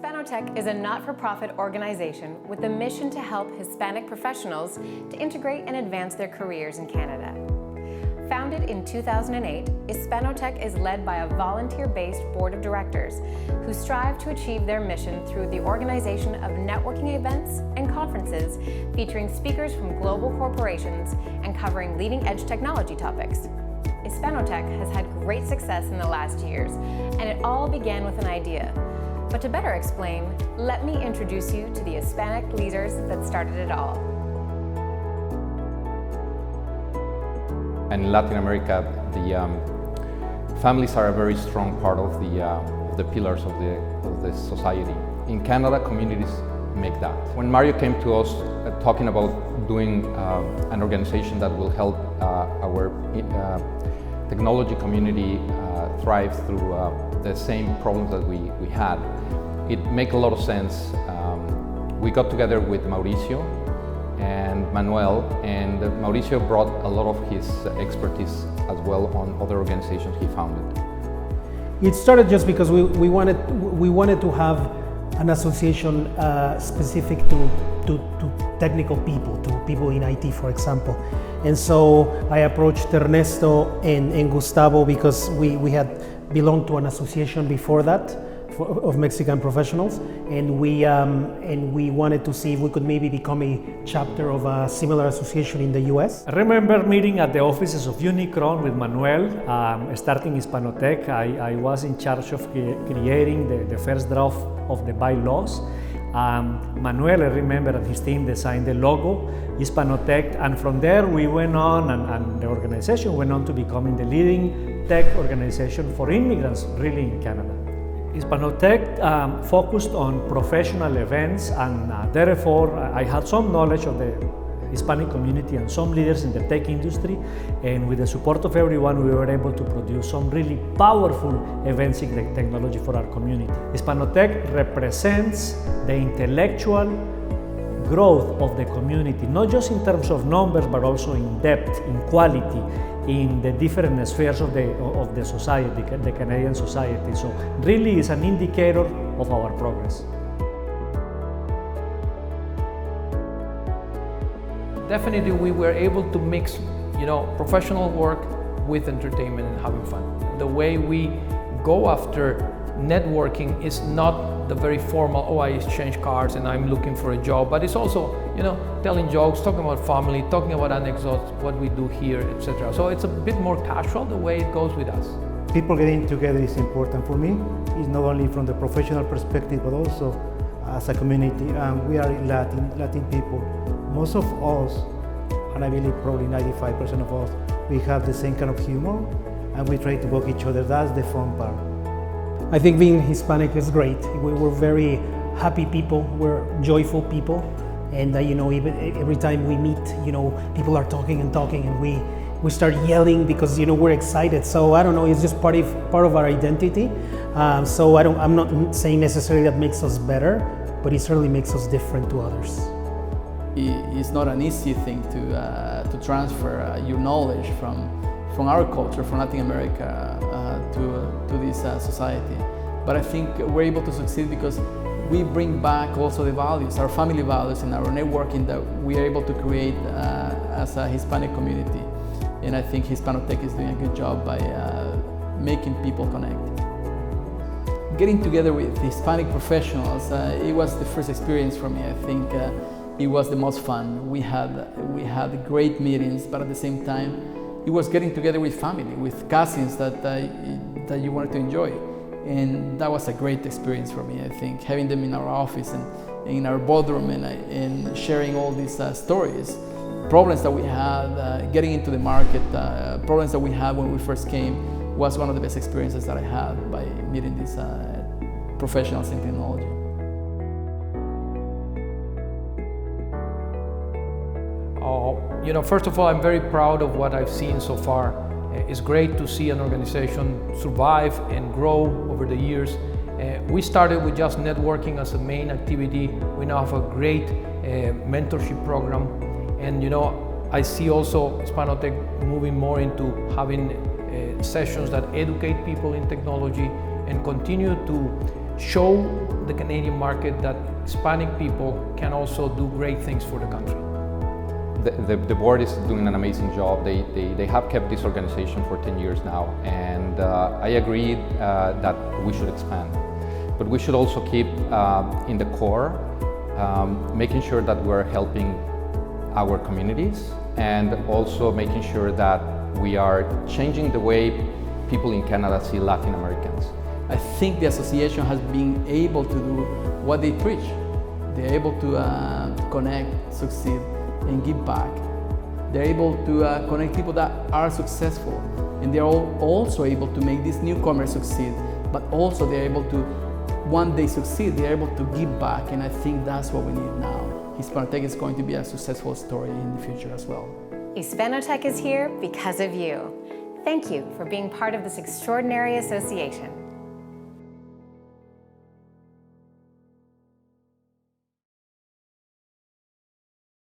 Hispanotech is a not-for-profit organization with a mission to help Hispanic professionals to integrate and advance their careers in Canada. Founded in 2008, Hispanotech is led by a volunteer-based board of directors who strive to achieve their mission through the organization of networking events and conferences featuring speakers from global corporations and covering leading-edge technology topics. Hispanotech has had great success in the last years, and it all began with an idea. But to better explain, let me introduce you to the Hispanic leaders that started it all. In Latin America, the families are a very strong part of the pillars of the society. In Canada, communities make that. When Mario came to us talking about doing an organization that will help our technology community thrive through the same problems that we had, it made a lot of sense. We got together with Mauricio and Manuel, and Mauricio brought a lot of his expertise as well on other organizations he founded. It started just because we wanted to have an association specific to technical people, to people in IT, for example. And so I approached Ernesto and Gustavo because we had belonged to an association before that of Mexican professionals, and we wanted to see if we could maybe become a chapter of a similar association in the US. I remember meeting at the offices of Unicron with Manuel, starting Hispanotech. I was in charge of creating the first draft of the bylaws. Manuel, I remember, and his team designed the logo, Hispanotech, and from there we went on, and the organization went on to becoming the leading tech organization for immigrants really in Canada. Hispanotech focused on professional events, and therefore I had some knowledge of the Hispanic community and some leaders in the tech industry, and with the support of everyone we were able to produce some really powerful events in the technology for our community. Hispanotech represents the intellectual growth of the community, not just in terms of numbers but also in depth, in quality, in the different spheres of the society, the Canadian society. So really is an indicator of our progress. Definitely we were able to mix, professional work with entertainment and having fun. The way we go after networking is not the very formal, I exchange cards and I'm looking for a job, but it's also, telling jokes, talking about family, talking about anecdotes, what we do here, etc. So it's a bit more casual the way it goes with us. People getting together is important for me. It's not only from the professional perspective, but also as a community. We are Latin people. Most of us, and I believe probably 95% of us, we have the same kind of humor, and we try to work each other. That's the fun part. I think being Hispanic is great. We're very happy people, we're joyful people, and even every time we meet, people are talking, and we start yelling because we're excited. So I don't know, it's just part of our identity. So I'm not saying necessarily that makes us better, but it certainly makes us different to others. It's not an easy thing to transfer your knowledge from our culture, from Latin America, to this society. But I think we're able to succeed because we bring back also the values, our family values, and our networking that we are able to create as a Hispanic community. And I think Hispanotech is doing a good job by making people connect. Getting together with Hispanic professionals, it was the first experience for me. I think it was the most fun. We had great meetings, but at the same time, it was getting together with family, with cousins that you wanted to enjoy. And that was a great experience for me, I think, having them in our office and in our boardroom and sharing all these stories, problems that we had, getting into the market, problems that we had when we first came, was one of the best experiences that I had by meeting these professionals in technology. First of all, I'm very proud of what I've seen so far. It's great to see an organization survive and grow over the years. We started with just networking as a main activity. We now have a great mentorship program. And I see also Hispanotech moving more into having sessions that educate people in technology and continue to show the Canadian market that Hispanic people can also do great things for the country. The board is doing an amazing job. They have kept this organization for 10 years now, and I agree that we should expand. But we should also keep in the core, making sure that we're helping our communities and also making sure that we are changing the way people in Canada see Latin Americans. I think the association has been able to do what they preach. They're able to connect, succeed, and give back. They're able to connect people that are successful, and they're also able to make these newcomers succeed, but also they're able to, when they succeed, they're able to give back, and I think that's what we need now. Hispanotech is going to be a successful story in the future as well. Hispanotech is here because of you. Thank you for being part of this extraordinary association.